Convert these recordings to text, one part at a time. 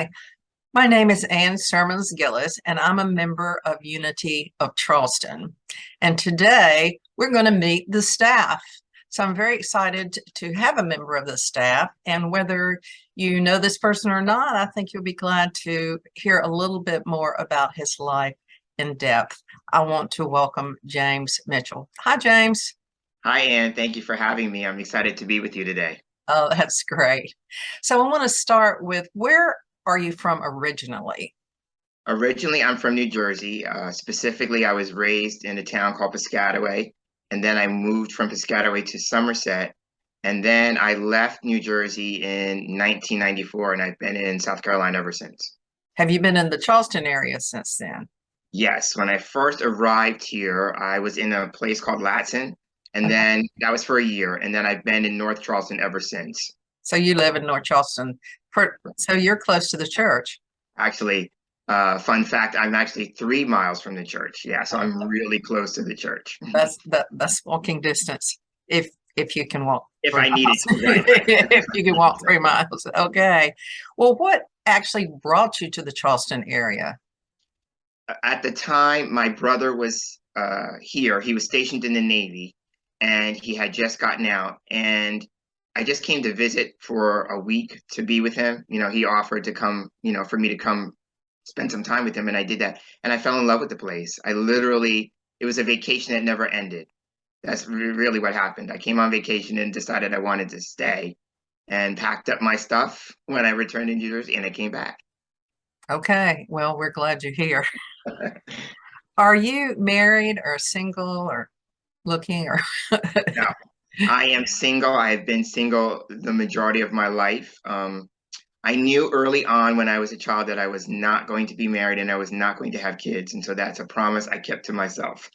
Hi, my name is Sermons Gillis, and I'm a member of Unity of Charleston. And today we're going to meet the staff. So I'm very excited to have a member of the staff. And whether you know this person or not, I think you'll be glad to hear a little bit more about his life in depth. I want to welcome James Mitchell. Hi, James. Hi, Ann. Thank you for having me. I'm excited to be with you today. Oh, that's great. So I want to start with, where are you from originally? Originally, I'm from New Jersey. Specifically, I was raised in a town called Piscataway, and then I moved from Piscataway to Somerset, and then I left New Jersey in 1994, and I've been in South Carolina ever since. Have you been in the Charleston area since then? Yes, when I first arrived here, I was in a place called Latson, and Okay. then that was for a year, and then I've been in North Charleston ever since. So you live in North Charleston. So you're close to the church. Actually, fun fact, I'm actually 3 miles from the church. Yeah, so I'm really close to the church. That's walking distance if you can walk If three I needed miles. to, right? If you can walk 3 miles. Okay. Well, what actually brought you to the Charleston area? At the time, my brother was here. He was stationed in the Navy, and he had just gotten out. And I just came to visit for a week to be with him. He offered to come, for me to come spend some time with him, and I did that. And I fell in love with the place. It was a vacation that never ended. That's really what happened. I came on vacation and decided I wanted to stay, and packed up my stuff when I returned to New Jersey, and I came back. Okay. Well, we're glad you're here. Are you married or single or looking or Now, I am single. I have been single the majority of my life. I knew early on when I was a child that I was not going to be married and I was not going to have kids, and so that's a promise I kept to myself.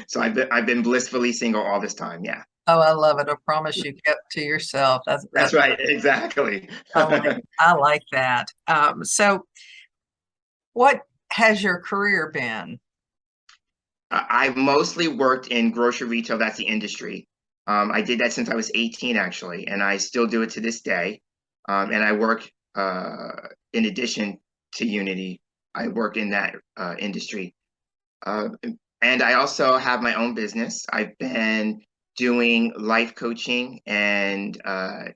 So I've been blissfully single all this time. Yeah, Oh, I love it. A promise you kept to yourself. that's right. Exactly. I like that. So what has your career been? I've mostly worked in grocery retail. That's the industry. I did that since I was 18, actually, and I still do it to this day. And I work in addition to Unity. I work in that industry. Uh, and I also have my own business. I've been doing life coaching and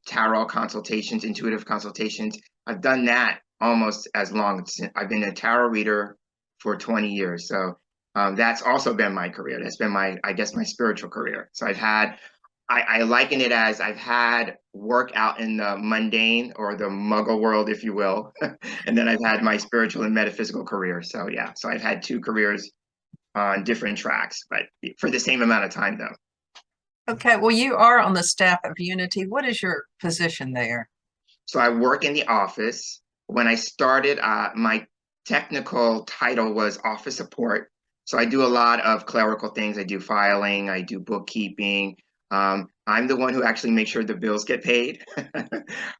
tarot consultations, intuitive consultations. I've done that almost as long. I've been a tarot reader for 20 years. So that's also been my career. That's been I guess, my spiritual career. So I liken it as I've had work out in the mundane or the muggle world, if you will. And then I've had my spiritual and metaphysical career. So yeah, so I've had two careers on different tracks, but for the same amount of time, though. Okay, well, you are on the staff of Unity. What is your position there? So I work in the office. When I started, my technical title was office support. So I do a lot of clerical things. I do filing, I do bookkeeping. I'm the one who actually makes sure the bills get paid,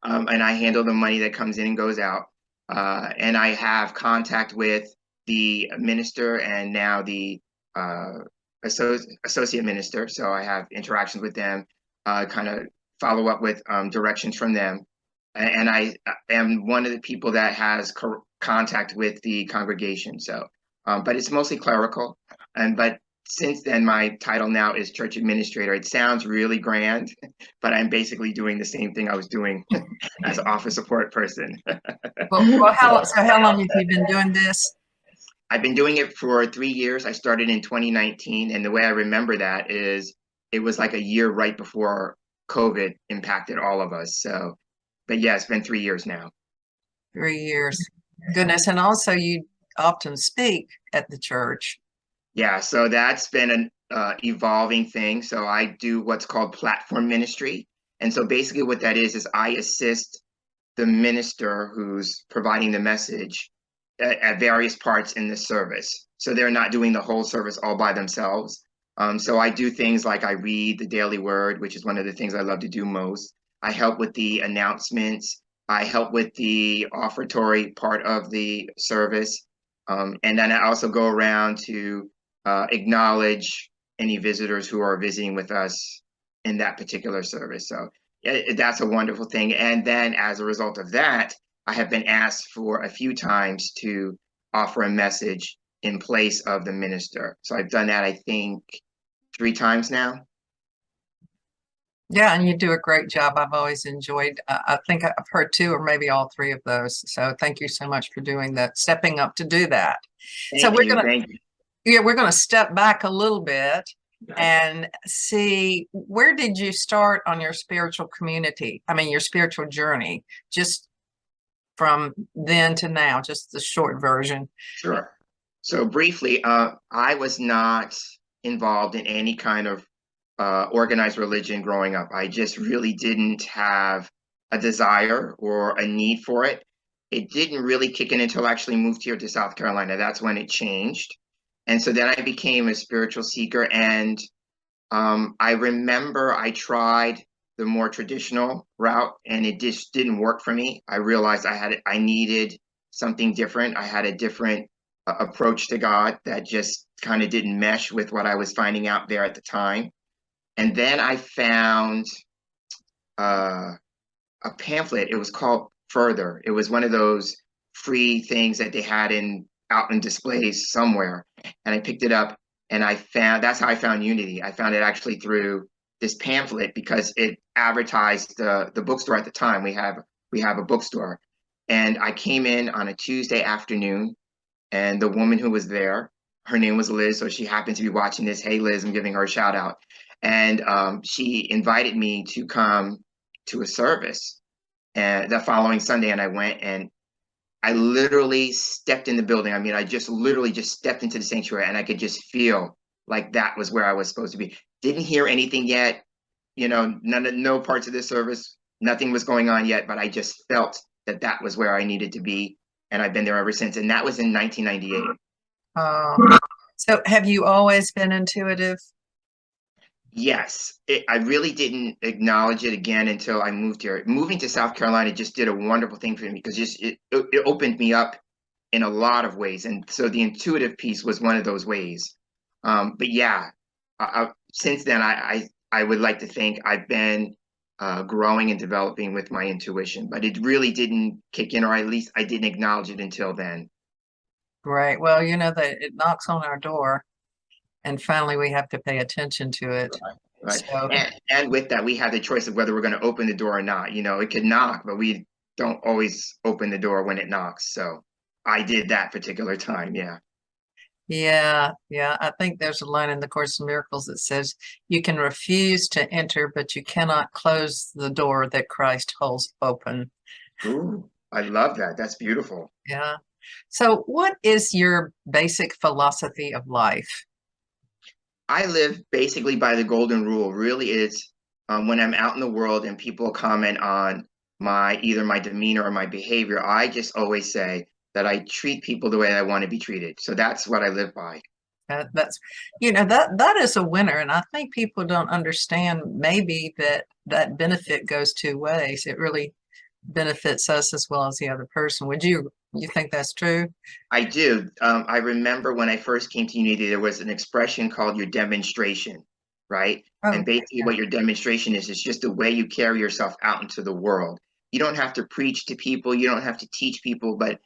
and I handle the money that comes in and goes out. And I have contact with the minister and now the uh, associate minister. So I have interactions with them, kind of follow up with directions from them. And I am one of the people that has contact with the congregation. So, but it's mostly clerical. But since then, my title now is church administrator. It sounds really grand, but I'm basically doing the same thing I was doing as office support person. Well, So how long have you been doing this? I've been doing it for 3 years. I started in 2019, and the way I remember that is it was like a year right before COVID impacted all of us. So, but yeah, it's been 3 years now. 3 years. Goodness. And also you often speak at the church. Yeah, so that's been an evolving thing. So I do what's called platform ministry. And so basically what that is I assist the minister who's providing the message at various parts in the service. So they're not doing the whole service all by themselves. So I do things like I read the daily word, which is one of the things I love to do most. I help with the announcements. I help with the offertory part of the service. And then I also go around to acknowledge any visitors who are visiting with us in that particular service. So yeah, that's a wonderful thing. And then as a result of that, I have been asked for a few times to offer a message in place of the minister. So I've done that, I think, 3 times now. Yeah, and you do a great job. I've always enjoyed, I think I've heard 2 or maybe all 3 of those. So thank you so much for doing that, stepping up to do that. So Thank you. Thank you. yeah, we're going to step back a little bit and see, where did you start on your spiritual community? I mean, your spiritual journey, just from then to now, just the short version. Sure. So briefly, I was not involved in any kind of organized religion growing up. I just really didn't have a desire or a need for it. It didn't really kick in until I actually moved here to South Carolina. That's when it changed. And so then I became a spiritual seeker. And I remember I tried the more traditional route and it just didn't work for me. I realized I needed something different. I had a different approach to God that just kind of didn't mesh with what I was finding out there at the time. And then I found uh, a pamphlet. It was called Further. It was one of those free things that they had out in displays somewhere. And I picked it up and that's how I found Unity. I found it actually through this pamphlet because it advertised the bookstore at the time. We have a bookstore. And I came in on a Tuesday afternoon, and the woman who was there, her name was Liz, so she happened to be watching this. Hey, Liz, I'm giving her a shout out. And she invited me to come to a service and the following Sunday, and I went, and I literally stepped in the building. I mean, I just literally just stepped into the sanctuary, and I could just feel like that was where I was supposed to be. Didn't hear anything yet, no parts of this service, nothing was going on yet, but I just felt that that was where I needed to be, and I've been there ever since. And that was in 1998. So have you always been intuitive? Yes, I really didn't acknowledge it again until I moved here. Moving to South Carolina just did a wonderful thing for me because it opened me up in a lot of ways, and so the intuitive piece was one of those ways. But yeah, since then, I would like to think I've been growing and developing with my intuition, but it really didn't kick in, or at least I didn't acknowledge it until then. Right. Well, you know that it knocks on our door, and finally we have to pay attention to it. Right. So, And with that, we have the choice of whether we're going to open the door or not. It could knock, but we don't always open the door when it knocks. So I did that particular time. Yeah. yeah, I think there's a line in the Course in Miracles that says you can refuse to enter, but you cannot close the door that Christ holds open. Ooh, I love that. That's beautiful. Yeah. So what is your basic philosophy of life? I live basically by the golden rule. Really, it's when I'm out in the world and people comment on either my demeanor or my behavior, I just always say that I treat people the way I want to be treated. So that's what I live by. That's, that is a winner. And I think people don't understand maybe that benefit goes 2 ways. It really benefits us as well as the other person. You think that's true? I do. I remember when I first came to Unity, there was an expression called your demonstration, right? Oh, And basically, what your demonstration is just the way you carry yourself out into the world. You don't have to preach to people, you don't have to teach people, but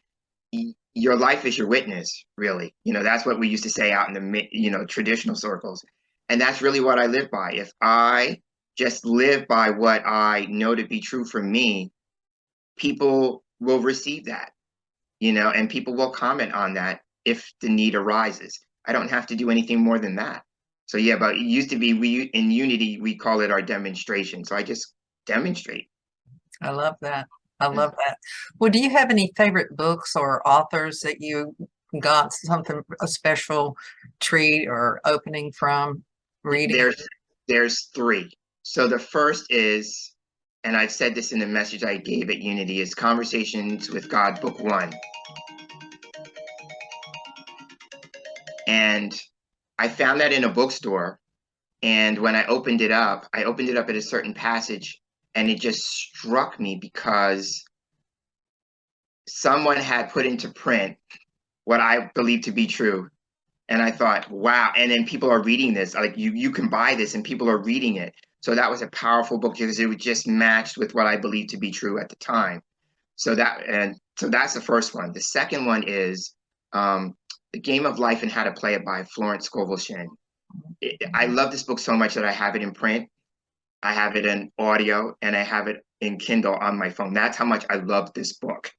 your life is your witness, really. That's what we used to say out in the traditional circles, and that's really what I live by. If I just live by what I know to be true for me, people will receive that, and people will comment on that if the need arises. I don't have to do anything more than that. So yeah, but it used to be, we in Unity we call it our demonstration. So I just demonstrate. I love that. I love that. Well, do you have any favorite books or authors that you got a special treat or opening from reading? There's 3. So the first is, and I've said this in the message I gave at Unity, is Conversations with God, Book 1. And I found that in a bookstore. And when I opened it up at a certain passage, and it just struck me because someone had put into print what I believe to be true. And I thought, wow. And then people are reading this, like you can buy this and people are reading it. So that was a powerful book because it just matched with what I believed to be true at the time. So that's the first one. The second one is The Game of Life and How to Play It by Florence Scovel Shinn. I love this book so much that I have it in print, I have it in audio, and I have it in Kindle on my phone. That's how much I love this book.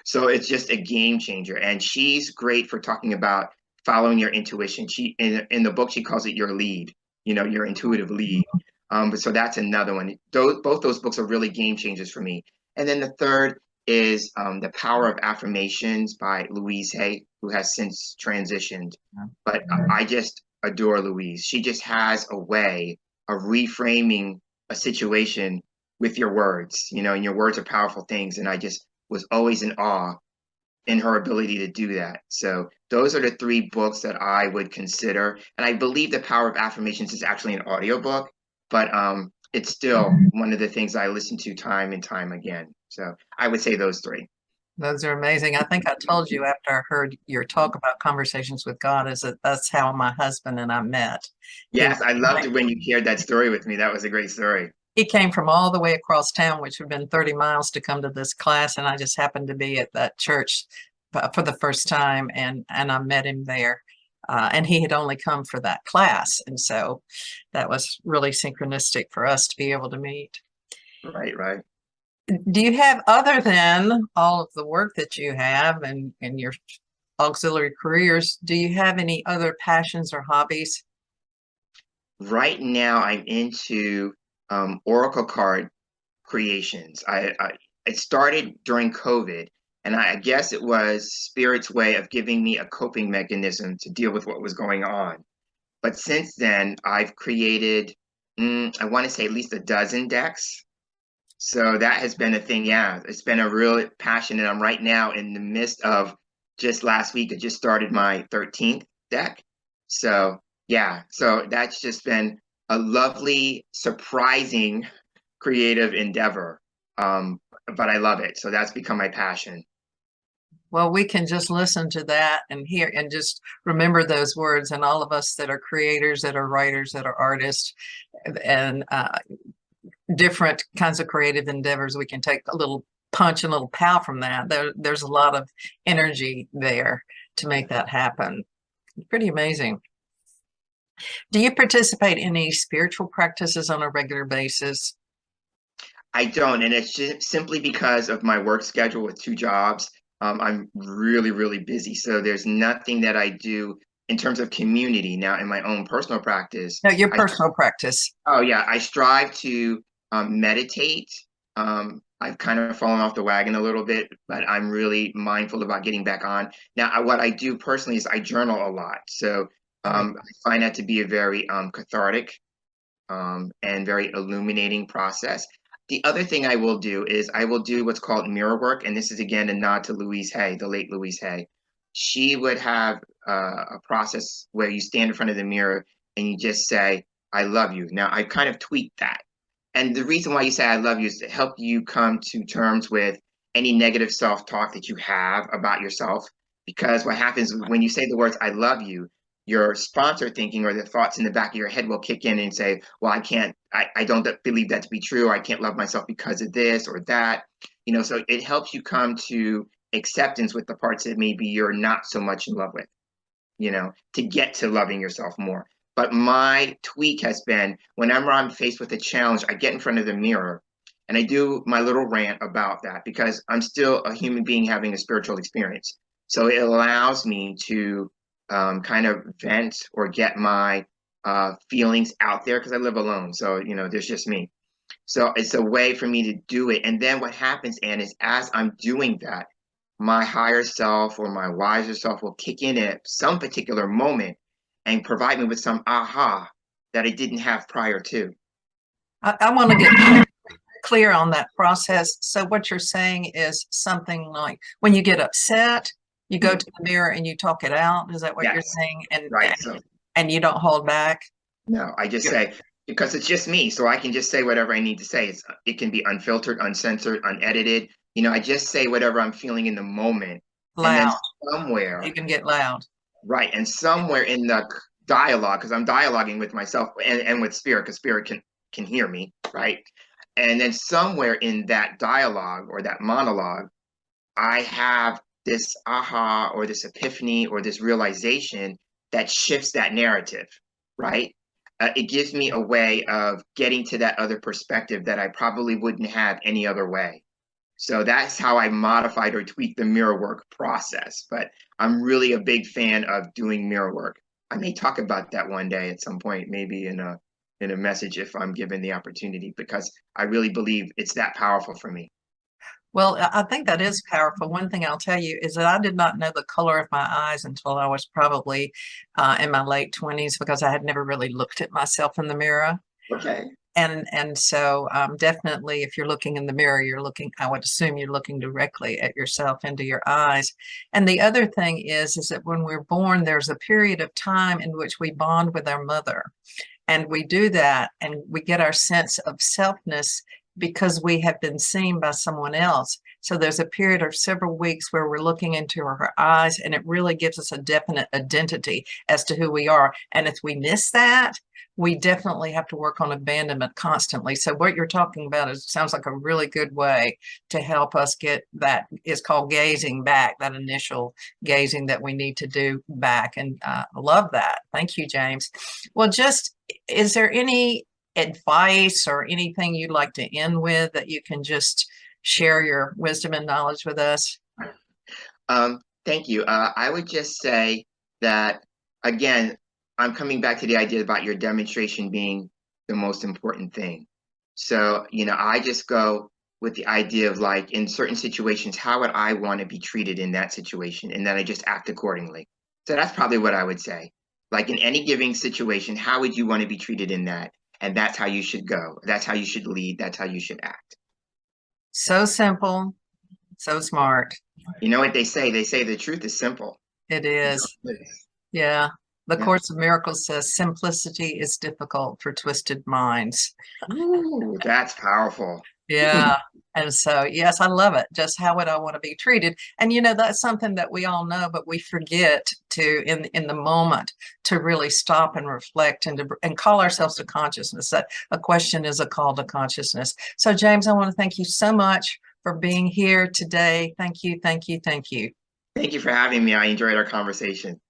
So it's just a game changer. And she's great for talking about following your intuition. She in the book she calls it your lead, your intuitive lead. But so that's another one. Both those books are really game changers for me. And then the third is The Power of Affirmations by Louise Hay, who has since transitioned. But I just adore Louise. She just has a way of reframing a situation with your words, and your words are powerful things. And I just was always in awe in her ability to do that. So those are the three books that I would consider. And I believe The Power of Affirmations is actually an audiobook, but it's still one of the things I listen to time and time again. So I would say those three. Those are amazing. I think I told you after I heard your talk about conversations with God, is that that's how my husband and I met. Yes, I loved it when you shared that story with me. That was a great story. He came from all the way across town, which would have been 30 miles to come to this class, and I just happened to be at that church for the first time, and I met him there. And he had only come for that class, and so that was really synchronistic for us to be able to meet. Right, right. Do you have, other than all of the work that you have and your auxiliary careers, do you have any other passions or hobbies? Right now, I'm into Oracle card creations. It started during COVID, and I guess it was Spirit's way of giving me a coping mechanism to deal with what was going on. But since then, I've created, I want to say at least a dozen decks. So that has been a thing. Yeah, it's been a real passion. And I'm right now in the midst of, just last week, I just started my 13th deck. So yeah, so that's just been a lovely, surprising, creative endeavor. But I love it. So that's become my passion. Well, we can just listen to that and hear and just remember those words. And all of us that are creators, that are writers, that are artists, and different kinds of creative endeavors, we can take a little punch and a little pow from that. There's a lot of energy there to make that happen. Pretty amazing. Do you participate in any spiritual practices on a regular basis? I don't, and it's just simply because of my work schedule with two jobs. I'm really, really busy. So there's nothing that I do in terms of community. Now, in my own personal practice, No, your personal practice. oh yeah, I strive to meditate. I've kind of fallen off the wagon a little bit, but I'm really mindful about getting back on. Now, what I do personally is I journal a lot. So I find that to be a very cathartic and very illuminating process. The other thing I will do is I will do what's called mirror work. And this is, again, a nod to Louise Hay, the late Louise Hay. She would have a process where you stand in front of the mirror and you just say, I love you. Now, I kind of tweaked that. And the reason why you say I love you is to help you come to terms with any negative self-talk that you have about yourself. Because what happens when you say the words, I love you, your sponsor thinking or the thoughts in the back of your head will kick in and say, well, I don't believe that to be true. I can't love myself because of this or that. So it helps you come to acceptance with the parts that maybe you're not so much in love with, to get to loving yourself more. But my tweak has been, whenever I'm faced with a challenge, I get in front of the mirror and I do my little rant about that, because I'm still a human being having a spiritual experience. So it allows me to kind of vent or get my feelings out there, because I live alone. So, there's just me. So it's a way for me to do it. And then what happens, Anne, is as I'm doing that, my higher self or my wiser self will kick in at some particular moment and provide me with some aha that I didn't have prior to. I want to get clear on that process. So what you're saying is something like, when you get upset, you go to the mirror and you talk it out. Is that what you're saying? And right. And you don't hold back? No, I just say, because it's just me, so I can just say whatever I need to say. It can be unfiltered, uncensored, unedited. I just say whatever I'm feeling in the moment. Loud. And then somewhere, you can get loud. Right. And somewhere in the dialogue, because I'm dialoguing with myself and with Spirit, because Spirit can hear me, right? And then somewhere in that dialogue or that monologue, I have this aha or this epiphany or this realization that shifts that narrative, right? It gives me a way of getting to that other perspective that I probably wouldn't have any other way. So that's how I modified or tweaked the mirror work process. But I'm really a big fan of doing mirror work. I may talk about that one day at some point, maybe in a message if I'm given the opportunity, because I really believe it's that powerful for me. Well, I think that is powerful. One thing I'll tell you is that I did not know the color of my eyes until I was probably in my late 20s, because I had never really looked at myself in the mirror. Okay. And so definitely, if you're looking in the mirror, you're looking, I would assume you're looking directly at yourself into your eyes. And the other thing is that when we're born, there's a period of time in which we bond with our mother. And we do that and we get our sense of selfness because we have been seen by someone else. So there's a period of several weeks where we're looking into her eyes, and it really gives us a definite identity as to who we are. And if we miss that, we definitely have to work on abandonment constantly. So what you're talking about sounds like a really good way to help us get that. Is called gazing back, that initial gazing that we need to do back. And I love that. Thank you, James. Well, is there any advice or anything you'd like to end with that you can just share your wisdom and knowledge with us? Thank you. I would just say that, again, I'm coming back to the idea about your demonstration being the most important thing. So, I just go with the idea of, like, in certain situations, how would I want to be treated in that situation? And then I just act accordingly. So that's probably what I would say. Like, in any given situation, how would you want to be treated in that? And that's how you should go. That's how you should lead. That's how you should act. So simple, so smart. You know what they say? They say the truth is simple. It is. Yeah. The Course of Miracles says simplicity is difficult for twisted minds. Ooh, that's powerful. Yeah. And so, yes, I love it. Just how would I want to be treated? And that's something that we all know, but we forget to, in the moment, to really stop and reflect and call ourselves to consciousness. That a question is a call to consciousness. So, James, I want to thank you so much for being here today. Thank you, thank you, thank you. Thank you for having me. I enjoyed our conversation.